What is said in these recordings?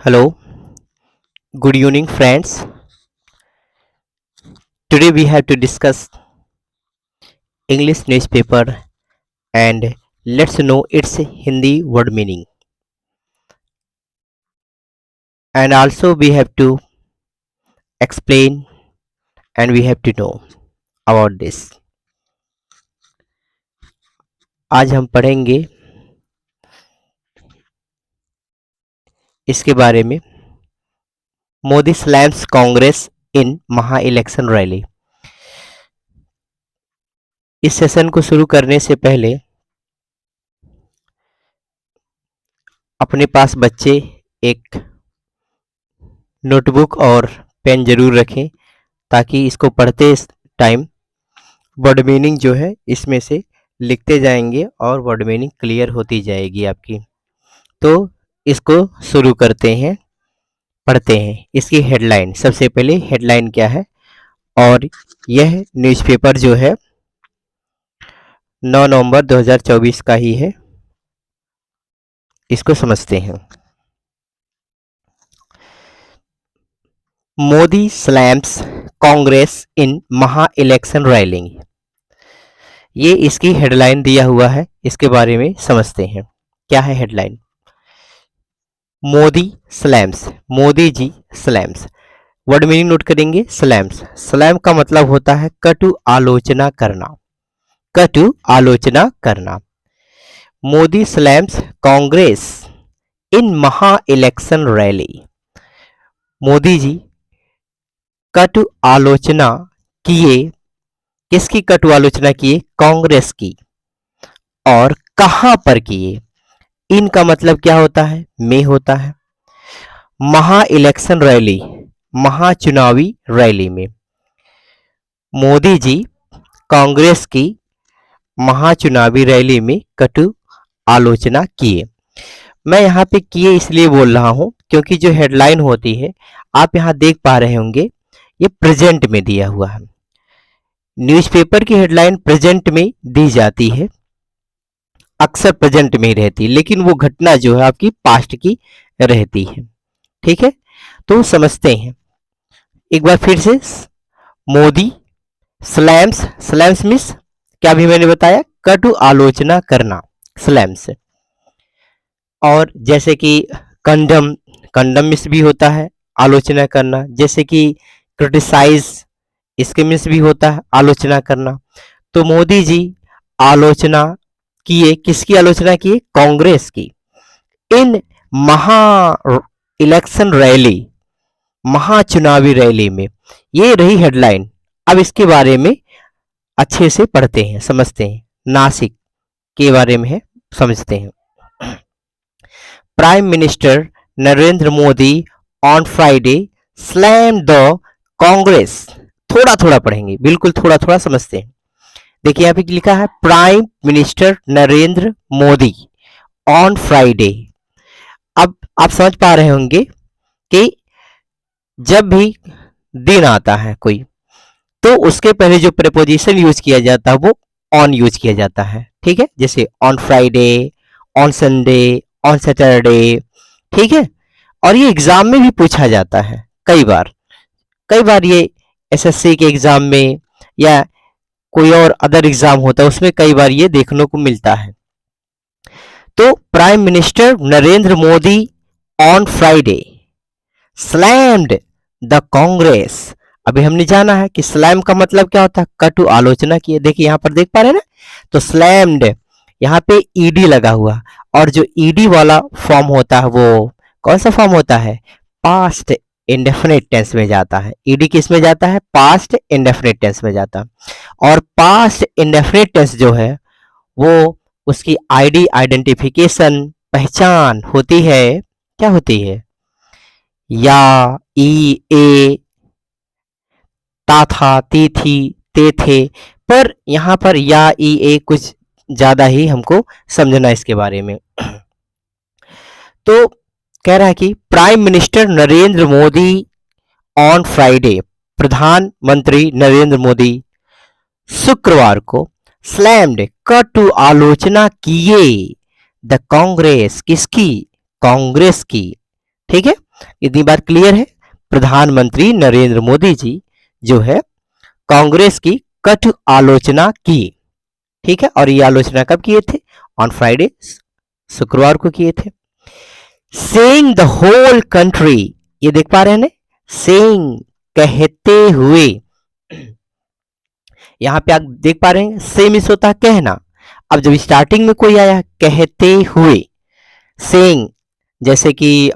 Hello, good evening, friends. Today we have to discuss English newspaper and let's know its Hindi word meaning. And also we have to explain and we have to know about this. आज हम पढ़ेंगे इसके बारे में Modi slams Congress इन महा election rally. इस session को शुरू करने से पहले अपने पास बच्चे एक नोटबुक और पेन जरूर रखें ताकि इसको पढ़ते टाइम वर्ड मीनिंग जो है इसमें से लिखते जाएंगे और वर्ड मीनिंग क्लियर होती जाएगी आपकी। तो इसको शुरू करते हैं, पढ़ते हैं। इसकी हेडलाइन, सबसे पहले हेडलाइन क्या है, और यह न्यूज़पेपर जो है 9 नवंबर 2024 का ही है। इसको समझते हैं। मोदी स्लैम्स कांग्रेस इन महा इलेक्शन रैली, ये इसकी हेडलाइन दिया हुआ है। इसके बारे में समझते हैं क्या है headline. Modi slams, Modi ji slams, word meaning note करेंगे। स्लैम्स, स्लैम का मतलब होता है कटु आलोचना करना, कटु आलोचना करना। मोदी स्लैम्स कांग्रेस इन महा इलेक्शन रैली, मोदी जी कटु आलोचना किए, किसकी कटु आलोचना किए? कांग्रेस की। और कहां पर किए? इनका मतलब क्या होता है? में होता है। महा इलेक्शन रैली, महाचुनावी रैली में मोदी जी कांग्रेस की महाचुनावी रैली में कटु आलोचना किए। मैं यहाँ पे किए इसलिए बोल रहा हूं क्योंकि जो हेडलाइन होती है आप यहाँ देख पा रहे होंगे, ये प्रेजेंट में दिया हुआ है। न्यूज़पेपर की हेडलाइन प्रेजेंट में दी जाती है, अक्सर प्रेजेंट में ही रहती है, लेकिन वो घटना जो है आपकी पास्ट की रहती है। ठीक है, तो समझते हैं एक बार फिर से। मोदी स्लैम्स, स्लैम्स मीन्स क्या भी मैंने बताया, कटु आलोचना करना, स्लैम्स। और जैसे कि कंडम, कंडम मीन्स भी होता है आलोचना करना। जैसे कि क्रिटिसाइज, इसके मीन्स भी होता है आलोचना करना। तो मोदी जी आलोचना किए, किसकी आलोचना किए? कांग्रेस की। इन महा इलेक्शन रैली, महाचुनावी रैली में। ये रही हेडलाइन। अब इसके बारे में अच्छे से पढ़ते हैं, समझते हैं। नासिक के बारे में है, समझते हैं। Prime minister Narendra Modi on Friday slam the Congress, थोड़ा थोड़ा पढ़ेंगे, बिल्कुल थोड़ा थोड़ा समझते हैं। देखिए यहाँ पे लिखा है prime minister Narendra Modi on Friday. अब आप समझ पा रहे होंगे कि जब भी दिन आता है कोई, तो उसके पहले जो प्रेपोजिशन यूज किया जाता है वो ऑन यूज किया जाता है। ठीक है, जैसे on Friday, on Sunday, on Saturday. ठीक है, और ये एग्जाम में भी पूछा जाता है कई बार। कई बार ये एसएससी के एग्जाम में या कोई और अदर एग्जाम होता है उसमें कई बार ये देखने को मिलता है। तो prime minister Narendra Modi on Friday slammed the Congress. अभी हमने जाना है कि स्लैम का मतलब क्या होता है, कटु आलोचना की। देखिए यहां पर देख पा रहे हैं ना, तो स्लैम्ड, यहाँ पे ईडी लगा हुआ, और जो ईडी वाला फॉर्म होता है वो कौन सा फॉर्म होता है? पास्ट इंडेफिनिट टेंस में जाता है। ईडी किस में जाता है? पास्ट इंडेफिनिट टेंस में जाता है। और पास्ट इंडेफिनिट टेंस जो है वो उसकी आईडी, आइडेंटिफिकेशन, पहचान होती है। क्या होती है? या, ई, ए, ता था, ती थी, ते थे। पर यहां पर या, ई, ए कुछ ज्यादा ही हमको समझना इसके बारे में। तो कह रहा है कि prime minister Narendra Modi on Friday, प्रधानमंत्री नरेंद्र मोदी शुक्रवार को स्लैम्ड, कटु आलोचना किए द कांग्रेस, किसकी? कांग्रेस की। ठीक है, इतनी बात क्लियर है। प्रधानमंत्री नरेंद्र मोदी जी जो है कांग्रेस की कटु आलोचना की, ठीक है। और ये आलोचना कब किए थे? ऑन फ्राइडे, शुक्रवार को किए थे। सेइंग द होल कंट्री, ये देख पा रहे हैं ना, सेइंग कहते हुए, यहां पे आप देख पा रहे हैं से मिस होता है कहना। अब जब स्टार्टिंग में कोई आया कहते हुए, सेइंग, जैसे कि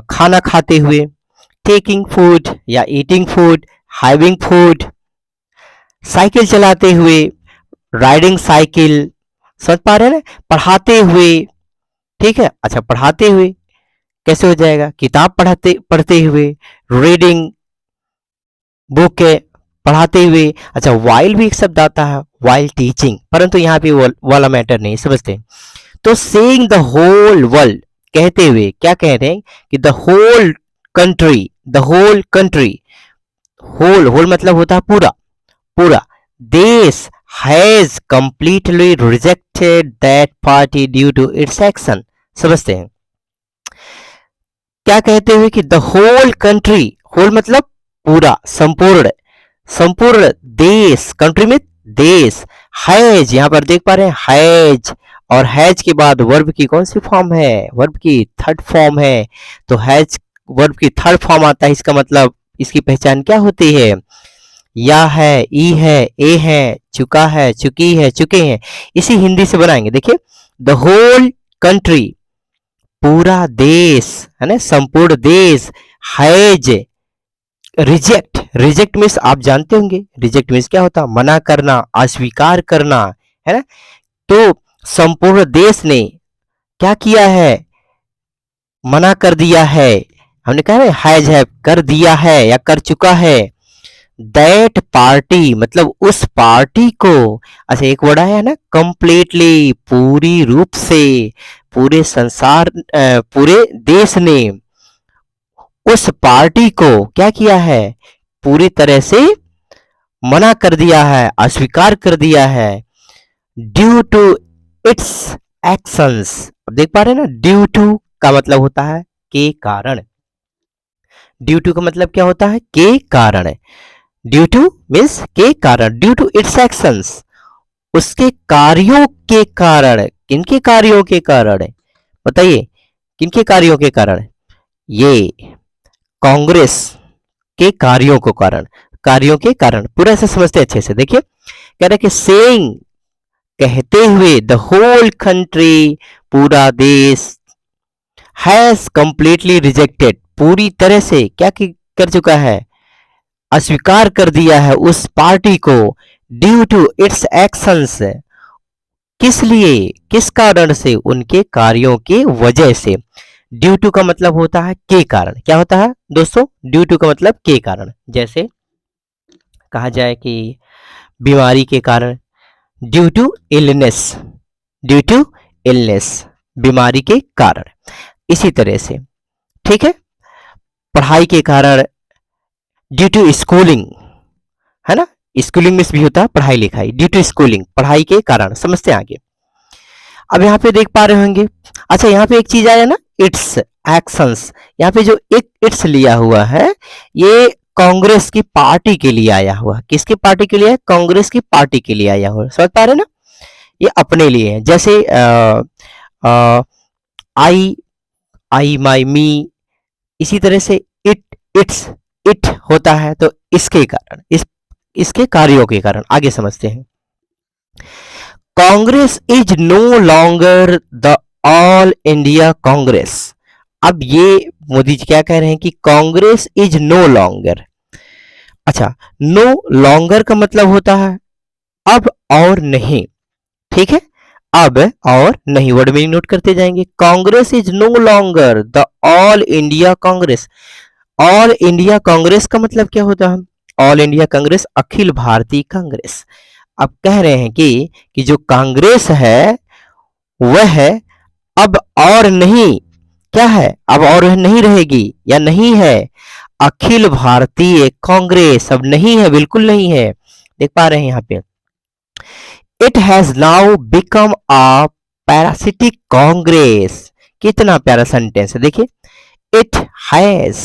खाना खाते हुए, टेकिंग फूड या eating food, having food, cycle चलाते हुए, राइडिंग साइकिल, समझ पा रहे हैं ना, पढ़ाते हुए, ठीक है। अच्छा, पढ़ाते हुए कैसे हो जाएगा? किताब पढ़ते हुए, रीडिंग बुक है, पढ़ाते हुए। अच्छा, वाइल भी एक शब्द आता है, वाइल टीचिंग, परंतु यहाँ पे वाला मैटर नहीं समझते। तो सेइंग द होल वर्ल्ड, कहते हुए, क्या कह रहे हैं कि the whole country, the whole country, whole, whole मतलब होता है पूरा, पूरा देश, has completely rejected that party due to its action. समझते हैं क्या कहते हुए कि द होल कंट्री, होल मतलब पूरा, संपूर्ण, संपूर्ण देश, कंट्री में देश, हैज, यहां पर देख पा रहे हैं हैज, और हैज के बाद वर्ब की कौन सी फॉर्म है? वर्ब की थर्ड फॉर्म है। तो हैज वर्ब की थर्ड फॉर्म आता है, इसका मतलब इसकी पहचान क्या होती है? या है, ई है, ए है, चुका है, चुकी है, चुके हैं। इसी हिंदी से बनाएंगे। देखिए, द होल कंट्री, पूरा देश, है ना, संपूर्ण देश, हैज रिजेक्ट, रिजेक्ट मीन्स आप जानते होंगे, रिजेक्ट मीन्स क्या होता है? मना करना, अस्वीकार करना, है ना। तो संपूर्ण देश ने क्या किया है? मना कर दिया है। हमने कहा ना, हैज है, कर दिया है या कर चुका है। दैट पार्टी मतलब उस पार्टी को, अच्छा एक वर्ड आया है ना, कंप्लीटली, पूरी रूप से, पूरे संसार, पूरे देश ने उस पार्टी को क्या किया है? पूरी तरह से मना कर दिया है, अस्वीकार कर दिया है। ड्यू टू इट्स एक्शंस, अब देख पा रहे हैं ना, ड्यू टू का मतलब होता है के कारण। ड्यू टू का मतलब क्या होता है? के कारण। ड्यू टू मीन्स के कारण, ड्यू टू इट्स एक्शंस, उसके कार्यों के कारण। किनके कार्यों के कारण? बताइए, किनके कार्यों के कारण? ये कांग्रेस के कार्यों को कारण, कार्यों के कारण, पूरा ऐसे समझते अच्छे से। देखिए, कह रहे कि सेइंग कहते हुए, द होल कंट्री पूरा देश, हैज कंप्लीटली रिजेक्टेड पूरी तरह से क्या कर चुका है? अस्वीकार कर दिया है उस पार्टी को। ड्यू टू इट्स एक्शंस, किस लिए, किस कारण से? उनके कार्यों की वजह से। ड्यू टू का मतलब होता है के कारण। क्या होता है दोस्तों? ड्यू टू का मतलब के कारण। जैसे कहा जाए कि बीमारी के कारण, due to illness, due to illness, बीमारी के कारण। इसी तरह से, ठीक है, पढ़ाई के कारण, ड्यू टू स्कूलिंग, है ना, स्कूलिंग में भी होता है पढ़ाई लिखाई, ड्यू टू स्कूलिंग, पढ़ाई के कारण। समझते हैं आगे। अब यहाँ पे देख पा रहे होंगे, अच्छा यहाँ पे एक चीज आया ना, इट्स एक्शंस, यहाँ पे जो एक इट्स लिया हुआ है, ये कांग्रेस की पार्टी के लिए आया हुआ। किसकी पार्टी के लिए है? कांग्रेस की पार्टी के लिए आया हुआ। समझ पा रहे ना, ये अपने लिए है। जैसे आई, आई, माई, मी, इसी तरह से इट, इट्स, इट होता है तो इसके कारण, इसके कार्यों के कारण। आगे समझते हैं। Congress is no longer the All India Congress. अब ये मोदी जी क्या कह रहे हैं कि कांग्रेस इज नो लॉन्गर। अच्छा, नो लॉन्गर का मतलब होता है अब और नहीं, ठीक है, अब और नहीं। वर्ड मीनिंग नोट करते जाएंगे। Congress is no longer the All India Congress. All India Congress का मतलब क्या होता है? All India Congress, Akhil Bharatiya Congress. अब कह रहे हैं कि जो कांग्रेस है वह अब और नहीं, क्या है? अब और नहीं रहेगी या नहीं है, अखिल भारतीय कांग्रेस अब नहीं है, बिल्कुल नहीं है। देख पा रहे हैं यहाँ पे, it has now become a parasitic Congress. कितना प्यारा सेंटेंस है, देखिए, it has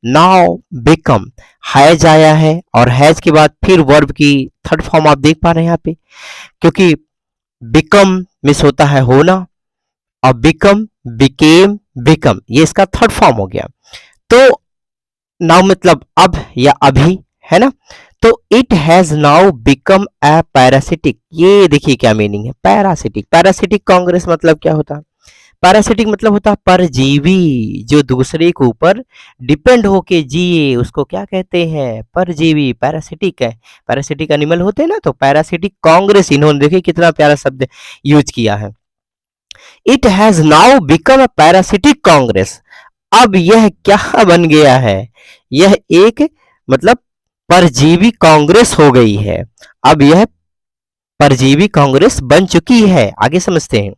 now become, has आया है और हैज के बाद फिर वर्ब की थर्ड फॉर्म आप देख पा रहे हैं यहाँ पे, क्योंकि बिकम मिस होता है होना और बिकम, बिकेम, बिकम, ये इसका थर्ड फॉर्म हो गया। तो नाउ मतलब अब या अभी, है ना। तो it has now become a parasitic, ये देखिए क्या मीनिंग है पैरासिटिक। पैरासिटिक कांग्रेस मतलब क्या होता है? पैरासिटिक मतलब होता है परजीवी, जो दूसरे के ऊपर डिपेंड होके जिए उसको क्या कहते हैं? परजीवी, पैरासिटिक है। पैरासिटिक एनिमल होते हैं ना, तो पैरासिटिक कांग्रेस, इन्होंने देखिए कितना प्यारा शब्द यूज किया है। It has now become a parasitic Congress, अब यह क्या बन गया है? यह एक मतलब परजीवी कांग्रेस हो गई है। अब यह परजीवी कांग्रेस बन चुकी है। आगे समझते हैं।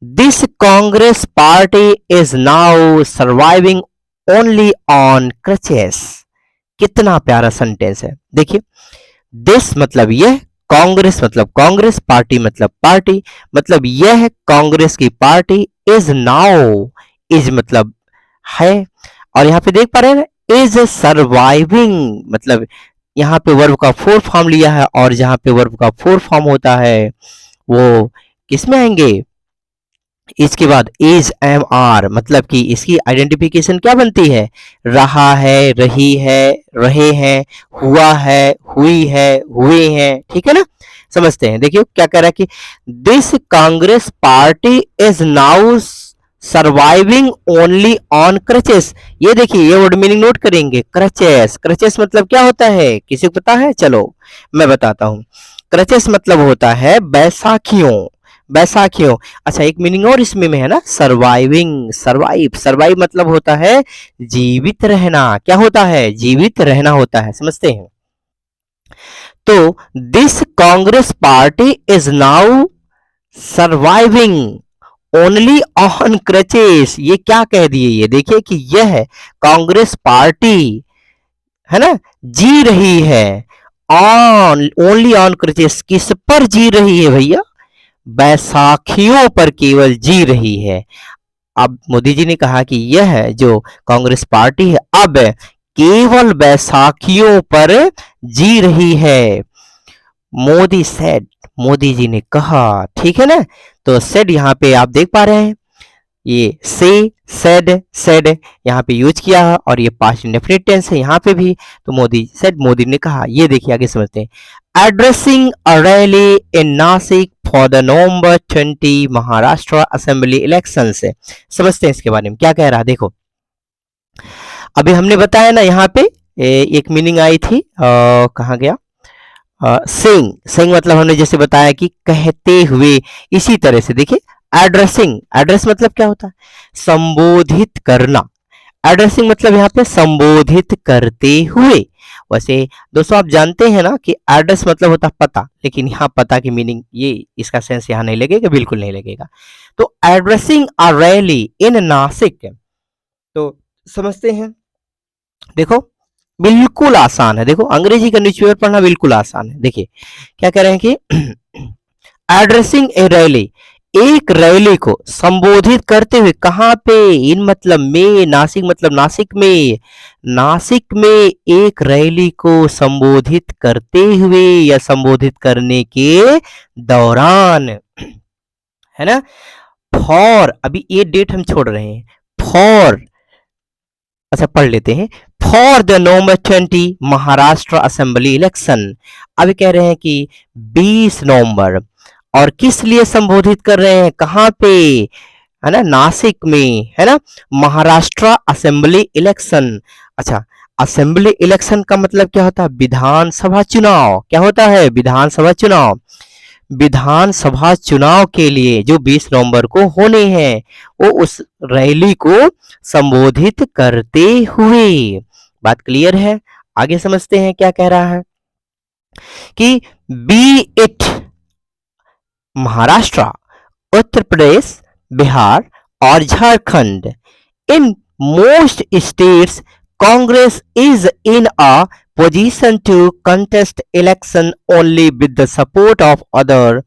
This Congress party is now surviving only on crutches, कितना प्यारा सेंटेंस है देखिए। दिस मतलब यह, कांग्रेस मतलब कांग्रेस, पार्टी मतलब पार्टी, मतलब यह कांग्रेस की पार्टी इज नाउ, इज मतलब है, और यहाँ पे देख पा रहे हैं ना इज सर्वाइविंग, मतलब यहाँ पे वर्ब का फोर फॉर्म लिया है, और जहां पे वर्ब का फोर फॉर्म होता है वो किसमें आएंगे? इसके बाद इज एम आर, मतलब कि इसकी आइडेंटिफिकेशन क्या बनती है? रहा है, रही है, रहे हैं, हुआ है, हुई है, हुए हैं, ठीक है ना। समझते हैं, देखिए क्या कह रहा है कि this Congress party is now surviving only on crutches. ये देखिए ये वर्ड मीनिंग नोट करेंगे, क्रचेस। क्रचेस मतलब क्या होता है, किसी को पता है? चलो मैं बताता हूं। क्रचेस मतलब होता है बैसाखियों, बैसाखियों। अच्छा एक मीनिंग और इसमें में है ना, सर्वाइविंग, सर्वाइव, सर्वाइव मतलब होता है जीवित रहना। क्या होता है? जीवित रहना होता है। समझते हैं। तो this Congress party is now surviving only on crutches, ये क्या कह दिए? ये देखिए कि यह कांग्रेस पार्टी है ना जी रही है ऑन, ओनली ऑन क्रचेस, किस पर जी रही है भैया? बैसाखियों पर केवल जी रही है। अब मोदी जी ने कहा कि यह जो कांग्रेस पार्टी है अब केवल बैसाखियों पर जी रही है। मोदी सेड, मोदी जी ने कहा, ठीक है ना। तो सेड यहाँ पे आप देख पा रहे हैं, ये से, सेड, सेड यहाँ पे यूज किया है, और ये पास्ट इंडेफिनिट टेंस है यहाँ पे भी। तो मोदी सेड, मोदी ने कहा। ये देखिए आगे समझते हैं। Addressing a rally in Nashik for the November 20 Maharashtra assembly election से, समझते हैं इसके बारे में क्या कह रहा है। देखो अभी हमने बताया ना यहाँ पे एक मीनिंग आई थी, कहाँ गया? सिंग, सिंग मतलब हमने जैसे बताया कि कहते हुए, इसी तरह से देखिए एड्रेसिंग, एड्रेस मतलब क्या होता है? संबोधित करना। एड्रेसिंग मतलब यहाँ पे संबोधित करते हुए। वैसे दोस्तों आप जानते हैं ना कि एड्रेस मतलब होता है पता, लेकिन यहाँ पता की मीनिंग ये इसका सेंस यहाँ नहीं लगेगा, बिल्कुल नहीं लगेगा। तो एड्रेसिंग अ रैली इन नासिक, तो समझते हैं। देखो बिल्कुल आसान है, देखो अंग्रेजी का न्यूज़पेपर पढ़ना बिल्कुल आसान है। देखिए क्या कह रहे हैं कि एड्रेसिंग ए रैली, एक रैली को संबोधित करते हुए, कहां पे? इन मतलब में, नासिक मतलब नासिक में, नासिक में एक रैली को संबोधित करते हुए या संबोधित करने के दौरान, है ना। फॉर, अभी ये डेट हम छोड़ रहे हैं, फॉर, अच्छा पढ़ लेते हैं। For the November 20 Maharashtra assembly election, अब कह रहे हैं कि 20 नवंबर, और किस लिए संबोधित कर रहे हैं? कहां पे? है ना, नासिक में, है ना। महाराष्ट्र असेंबली इलेक्शन, अच्छा असेंबली इलेक्शन का मतलब क्या होता है? विधानसभा चुनाव। क्या होता है? विधानसभा चुनाव। विधानसभा चुनाव के लिए जो 20 नवंबर को होने हैं, वो उस रैली को संबोधित करते हुए। बात क्लियर है? आगे समझते हैं क्या कह रहा है कि बी इट महाराष्ट्र, उत्तर प्रदेश, बिहार और Jharkhand, in most states Congress is in a position to contest election only with the support of other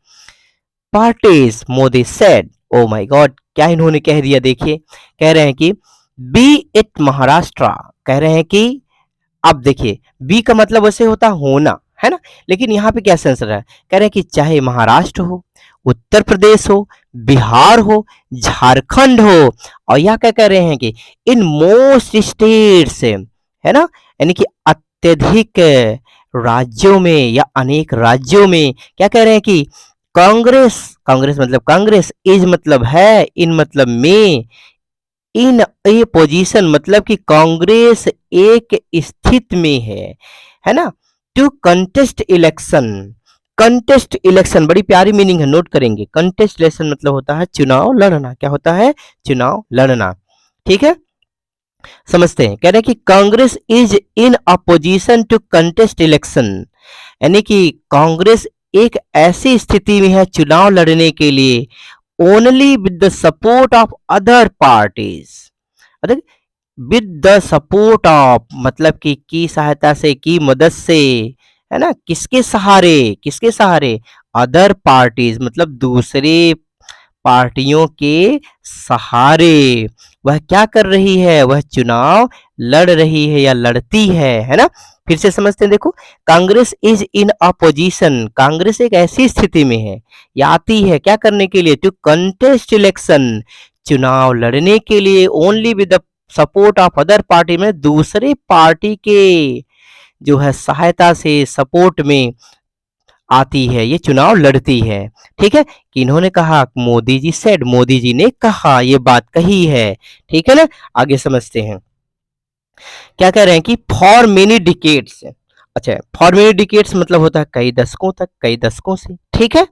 parties, Modi said। Oh my God, क्या इन्होंने कह दिया? देखिए कह रहे हैं कि बी इट महाराष्ट्र, कह रहे हैं कि अब देखिए बी का मतलब वैसे होता है होना, है ना, लेकिन यहाँ पे क्या सेंस रहा है, कह रहे हैं कि चाहे महाराष्ट्र हो, उत्तर प्रदेश हो, बिहार हो, झारखंड हो, और यहाँ क्या कह रहे हैं कि इन मोस्ट स्टेट्स, है ना, यानी कि अत्यधिक राज्यों में या अनेक राज्यों में क्या कह रहे हैं कि कांग्रेस, कांग्रेस मतलब कांग्रेस, इज मतलब है, इन मतलब में, इन ए पोजीशन मतलब कि कांग्रेस एक स्थिति में है ना, to contest election, contest election बड़ी प्यारी मीनिंग है, नोट करेंगे, कंटेस्ट इलेक्शन मतलब होता है चुनाव लड़ना, क्या होता है, चुनाव लड़ना, ठीक है, समझते हैं, कह रहे हैं कि Congress is in opposition to contest election, यानी कि कांग्रेस एक ऐसी स्थिति में है चुनाव लड़ने के लिए only with the support of other parties, with the support of मतलब कि की सहायता से, की मदद से, है ना, किसके सहारे, किसके सहारे, अदर पार्टीज मतलब दूसरे पार्टियों के सहारे वह क्या कर रही है, वह चुनाव लड़ रही है या लड़ती है ना, फिर से समझते हैं, देखो, Congress is in opposition, Congress एक ऐसी स्थिति में है या आती है क्या करने के लिए, टू कंटेस्ट इलेक्शन, चुनाव लड़ने के लिए, only with the support of other party में दूसरे पार्टी के जो है सहायता से, सपोर्ट में आती है, ये चुनाव लड़ती है, ठीक है, कि इन्होंने कहा, मोदी जी सेड, मोदी जी ने कहा, ये बात कही है, ठीक है ना, आगे समझते हैं, क्या कह रहे हैं कि फॉर मेनी डिकेड्स, अच्छा फॉर मेनी डिकेड्स मतलब होता है कई दशकों तक, कई दशकों से, ठीक है,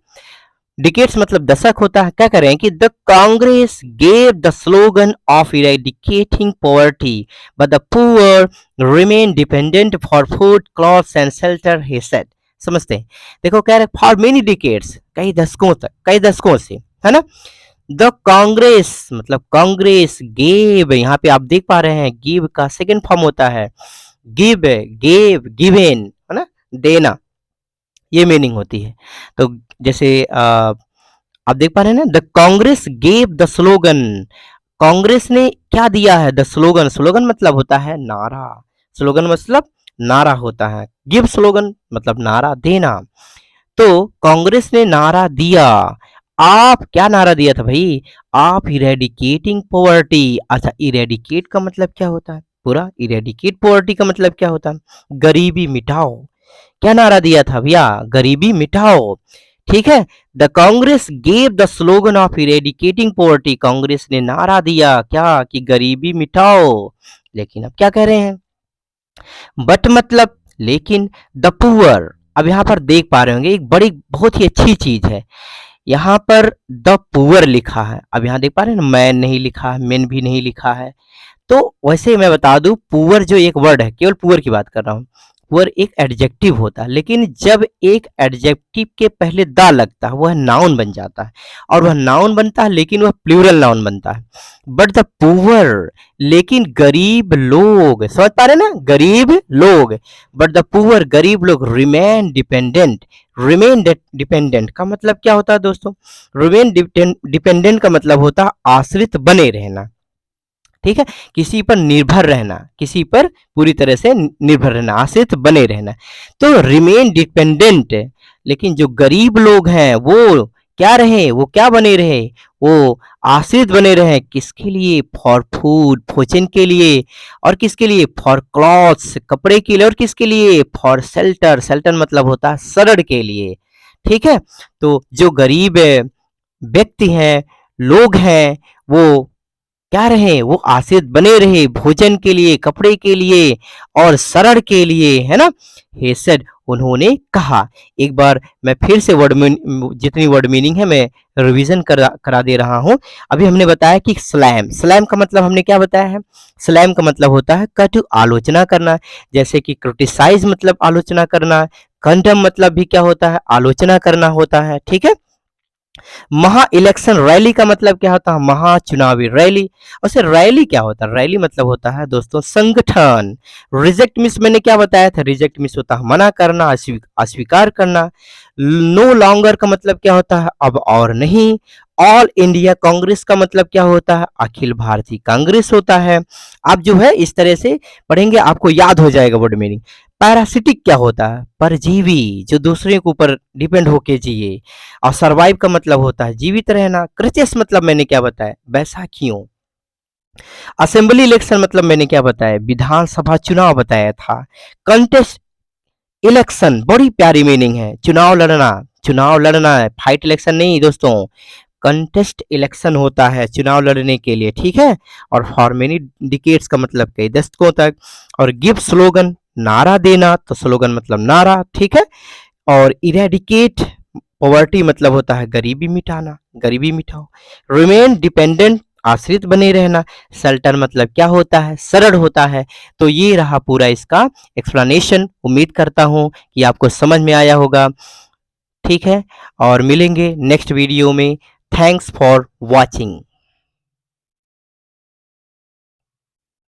डिकेट्स मतलब दशक होता है, क्या कर रहे हैं कि the Congress gave the slogan of eradicating poverty but the poor remain dependent for food clothes and shelter, he said, समझते हैं, देखो कह रहे फॉर मेनी डिकेट्स, कई दशकों तक, कई दशकों से, है ना, द कांग्रेस मतलब कांग्रेस, गेव यहाँ पे आप देख पा रहे हैं गिव का सेकेंड फॉर्म होता है गिव, गेव, गिवेन, है ना, देना, ये मीनिंग होती है, तो जैसे आप देख पा रहे हैं ना, the Congress gave the slogan, Congress ने क्या दिया है, द स्लोगन, स्लोगन मतलब होता है नारा, स्लोगन मतलब नारा होता है, गिव स्लोगन मतलब नारा देना, तो कांग्रेस ने नारा दिया, आप क्या नारा दिया था भाई, आप इरेडिकेटिंग पॉवर्टी, अच्छा इरेडिकेट का मतलब क्या होता है, पूरा इरेडिकेट पॉवर्टी का मतलब क्या होता है, गरीबी मिटाओ, क्या नारा दिया था भैया, गरीबी मिटाओ, ठीक है, the Congress gave the slogan of eradicating poverty, Congress ने नारा दिया क्या कि गरीबी मिटाओ, लेकिन अब क्या कह रहे हैं, बट मतलब लेकिन, द पुअर, अब यहाँ पर देख पा रहे होंगे एक बड़ी बहुत ही अच्छी चीज है, यहाँ पर द पुअर लिखा है, अब यहाँ देख पा रहे हैं ना, मैन नहीं लिखा है, मेन भी नहीं लिखा है, तो वैसे मैं बता दूं पुअर जो एक वर्ड है, केवल पुअर की बात कर रहा हूँ, पुअर एक एडजेक्टिव होता है, लेकिन जब एक एडजेक्टिव के पहले द लगता है वह नाउन बन जाता है, और वह नाउन बनता है लेकिन वह प्लूरल नाउन बनता है, बट द पुअर लेकिन गरीब लोग, समझ पा रहे ना, गरीब लोग, बट द पुअर गरीब लोग, रिमेन डिपेंडेंट, रिमेन डिपेंडेंट का मतलब क्या होता है दोस्तों, रिमेन डिपेंडेंट का मतलब होता है आश्रित बने रहना, ठीक है, किसी पर निर्भर रहना, किसी पर पूरी तरह से निर्भर रहना, आश्रित बने रहना, तो रिमेन डिपेंडेंट, लेकिन जो गरीब लोग हैं वो क्या रहे, वो क्या बने रहे, वो आश्रित बने रहे, किसके लिए, फॉर फूड, भोजन के लिए, और किसके लिए, फॉर क्लॉथ्स, कपड़े के लिए, और किसके लिए, फॉर शेल्टर, शेल्टर मतलब होता है शरण के लिए, ठीक है, तो जो गरीब व्यक्ति हैं, लोग हैं, वो क्या रहे, वो आश्रित बने रहे भोजन के लिए, कपड़े के लिए, और शरण के लिए, है ना, he said, उन्होंने कहा, एक बार मैं फिर से जितनी वर्ड मीनिंग है मैं रिवीजन करा दे रहा हूं, अभी हमने बताया कि स्लैम, स्लैम का मतलब हमने क्या बताया है, स्लैम का मतलब होता है कटु, आलोचना करना, जैसे कि क्रिटिसाइज मतलब आलोचना करना, कंडम मतलब भी क्या होता है, आलोचना करना होता है, ठीक है, महा इलेक्शन रैली का मतलब क्या होता है, महा चुनावी रैली, और से रैली क्या होता है, रैली मतलब होता है दोस्तों संगठन, रिजेक्ट मिस मैंने क्या बताया था, रिजेक्ट मिस होता है मना करना, अस्वीकार करना, नो लॉन्गर का मतलब क्या होता है, अब और नहीं, ऑल इंडिया कांग्रेस का मतलब क्या होता है? अखिल भारतीय कांग्रेस होता है। आप जो है इस तरह से पढ़ेंगे, आपको याद हो जाएगा वर्ड मीनिंग। पैरासिटिक क्या होता है? परजीवी, जो दूसरे के ऊपर डिपेंड होके जिए। और सर्वाइव का मतलब होता है जीवित रहना। क्रचेस मतलब मैंने क्या बताया? बैसाखियों। असेंबली इलेक्शन मतलब मैंने क्या बताया? विधानसभा चुनाव बताया था। कंटेस्ट इलेक्शन, बड़ी प्यारी मीनिंग है, चुनाव लड़ना। चुनाव लड़ना है, फाइट इलेक्शन नहीं दोस्तों। कंटेस्ट इलेक्शन होता है चुनाव लड़ने के लिए, ठीक है। और फॉर मेनी डिकेट्स का मतलब कई दशकों तक। और गिव स्लोगन, नारा देना, तो स्लोगन मतलब नारा, ठीक है। और इरेडिकेट पॉवर्टी मतलब होता है गरीबी मिटाना, गरीबी मिटाओ। रिमेन डिपेंडेंट, आश्रित बने रहना। सल्टन मतलब क्या होता है? सरल होता है। तो ये रहा पूरा इसका एक्सप्लेनेशन। उम्मीद करता हूँ कि आपको समझ में आया होगा, ठीक है। और मिलेंगे नेक्स्ट वीडियो में। Thanks for watching.